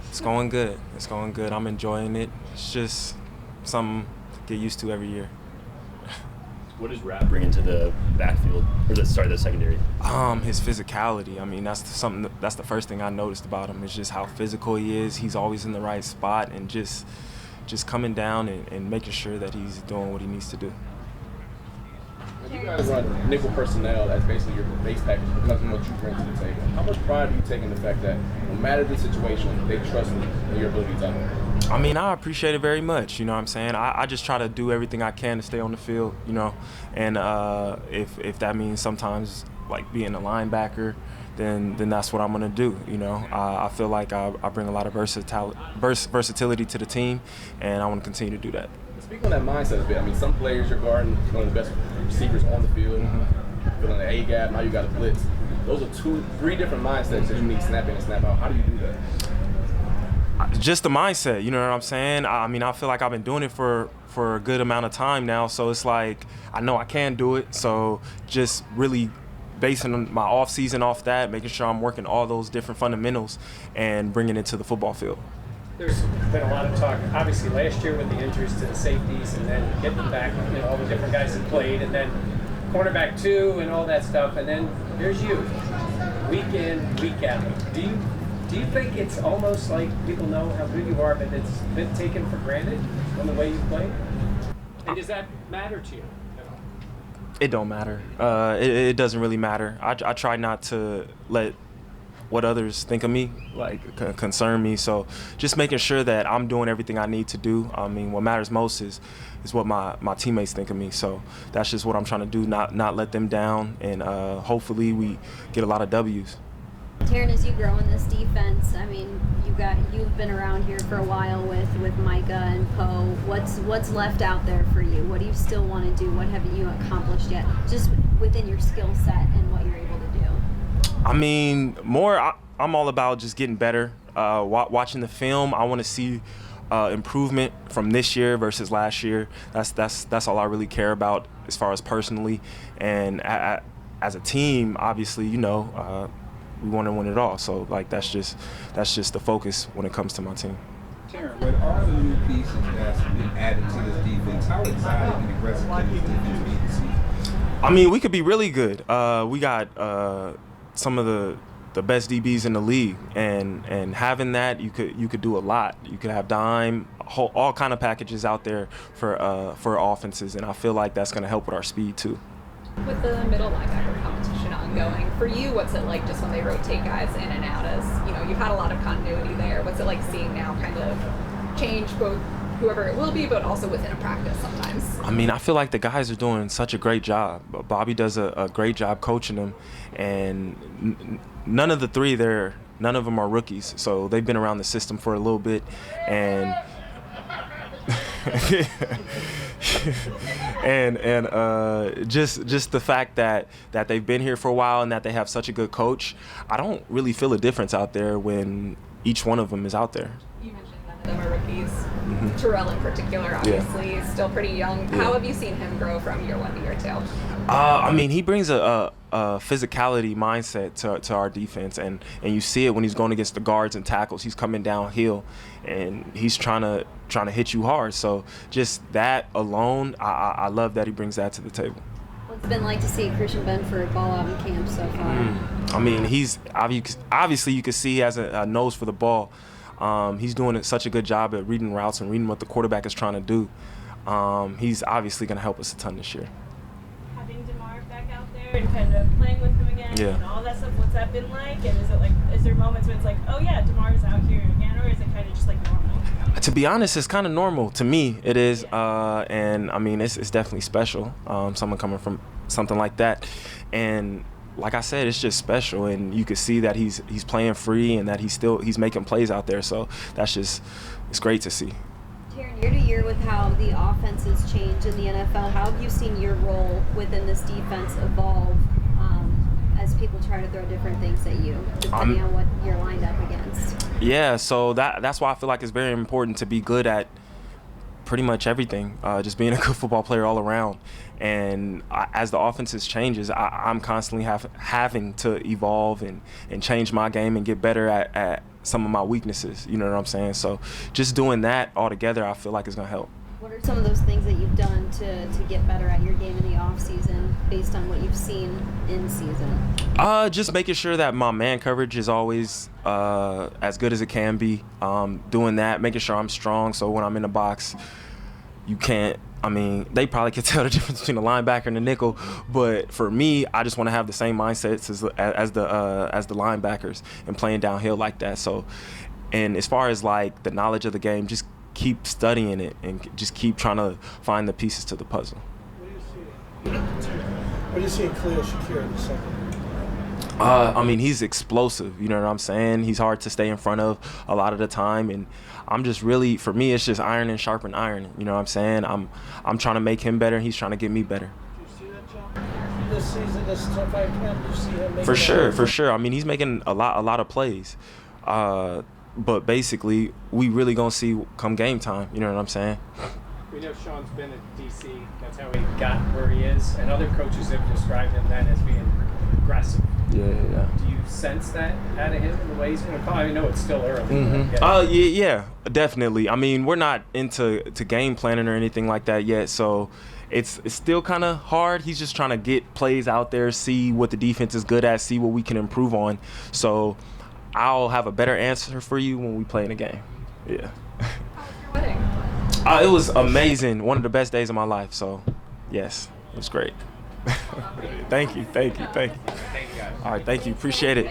It's going good. It's going good. I'm enjoying it. It's just something to get used to every year. What does Rap bring into the backfield, or the secondary? His physicality. I mean, that's the first thing I noticed about him. Is just how physical he is. He's always in the right spot, and just coming down and making sure that he's doing what he needs to do. You guys run nickel personnel as basically your base package because of what you bring to the table. How much pride do you take in the fact that no matter the situation, they trust in your abilities on it? I mean, I appreciate it very much. You know what I'm saying? I just try to do everything I can to stay on the field, you know. And if that means sometimes like being a linebacker, then that's what I'm gonna do. You know, I feel like I bring a lot of versatility to the team, and I want to continue to do that. Speaking on that mindset a bit, I mean, some players you're guarding one of the best receivers on the field, filling the A gap. Now you got a blitz. Those are three different mindsets that you need snap in and snap out. How do you do that? Just the mindset, you know what I'm saying? I mean, I feel like I've been doing it for a good amount of time now, so it's like I know I can do it. So just really basing my off season off that, making sure I'm working all those different fundamentals and bringing it to the football field. There's been a lot of talk, obviously last year with the injuries to the safeties and then getting them back, you know, all the different guys that played, and then cornerback 2 and all that stuff, and then here's you, week in, week out. Do you think it's almost like people know how good you are, but it's been taken for granted on the way you play? And does that matter to you? It don't matter. It doesn't really matter. I try not to let what others think of me like concern me. So just making sure that I'm doing everything I need to do. I mean, what matters most is what my teammates think of me. So that's just what I'm trying to do, not let them down, and hopefully we get a lot of W's. Taron, as you grow in this defense, I mean, you've been around here for a while with Micah and Poe. What's left out there for you? What do you still want to do? What haven't you accomplished yet, just within your skill set and what you're able to do? I mean, I'm all about just getting better. Watching the film, I want to see improvement from this year versus last year. That's all I really care about as far as personally. And as a team, obviously, you know, we want to win it all. So like that's just the focus when it comes to my team. Taron, with all the new pieces that's been added to this defense, how excited and aggressive can this defense be this season? I mean, we could be really good. We got some of the best DBs in the league, and having that, you could do a lot. You could have dime, all kind of packages out there for offenses, and I feel like that's going to help with our speed too. With the middle linebacker competition ongoing, for you, what's it like just when they rotate guys in and out? As you know, you've had a lot of continuity there. What's it like seeing now kind of change both whoever it will be, but also within a practice sometimes? I mean, I feel like the guys are doing such a great job. Bobby does a great job coaching them, and none of the three there, none of them are rookies, so they've been around the system for a little bit, and just the fact that they've been here for a while and that they have such a good coach, I don't really feel a difference out there when each one of them is out there. You mentioned none of them are rookies. Terrell in particular, obviously, is still pretty young. Yeah. How have you seen him grow from year 1 to year 2? I mean, he brings a physicality mindset to our defense, and you see it when he's going against the guards and tackles. He's coming downhill, and he's trying to hit you hard. So just that alone, I love that he brings that to the table. What's it been like to see Christian Benford ball out in camp so far? I mean, he's obviously you can see he has a nose for the ball. He's doing such a good job at reading routes and reading what the quarterback is trying to do. He's obviously going to help us a ton this year. Having DeMar back out there and kind of playing with him again and all that stuff, what's that been like? And is there moments when it's like, oh yeah, DeMar's out here again, or is it kind of just like normal? To be honest, it's kind of normal. To me, it is. And I mean, it's definitely special. Someone coming from something like that. And like I said, it's just special, and you can see that he's playing free and that he's making plays out there. So it's great to see. Taron, year to year with how the offenses change in the NFL, how have you seen your role within this defense evolve as people try to throw different things at you, depending on what you're lined up against? Yeah, so that's why I feel like it's very important to be good at pretty much everything, just being a good football player all around. And as the offenses changes, I'm constantly having to evolve and change my game and get better some of my weaknesses. You know what I'm saying? So just doing that all together, I feel like it's gonna help. What are some of those things that you've done to get better at your game in the off season, based on what you've seen in season? Just making sure that my man coverage is always as good as it can be. Doing that, making sure I'm strong, so when I'm in the box, you can't. I mean, they probably can tell the difference between the linebacker and the nickel, but for me, I just want to have the same mindsets as the linebackers and playing downhill like that. So, and as far as like the knowledge of the game, just keep studying it and just keep trying to find the pieces to the puzzle. What do you see in Khalil Shakir in the second? I mean, he's explosive. You know what I'm saying? He's hard to stay in front of a lot of the time, and I'm just really, for me, it's just iron and sharpen iron. You know what I'm saying? I'm trying to make him better, and he's trying to get me better. Do you see that, John? This season, this top 5 camp, do you see him making For sure. I mean, he's making a lot of plays. But basically, we really gonna see come game time. You know what I'm saying? We know Sean's been at DC. That's how he got where he is. And other coaches have described him then as being aggressive. Yeah. Do you sense that out of him in the way he's going to call? I know it's still early. Mm-hmm. Yeah, definitely. I mean, we're not into game planning or anything like that yet, so it's still kind of hard. He's just trying to get plays out there, see what the defense is good at, see what we can improve on. So I'll have a better answer for you when we play in the game. Yeah. How was your wedding? It was amazing. One of the best days of my life. So, yes, it was great. Thank you. Thank you, guys. All right, thank you. Appreciate it.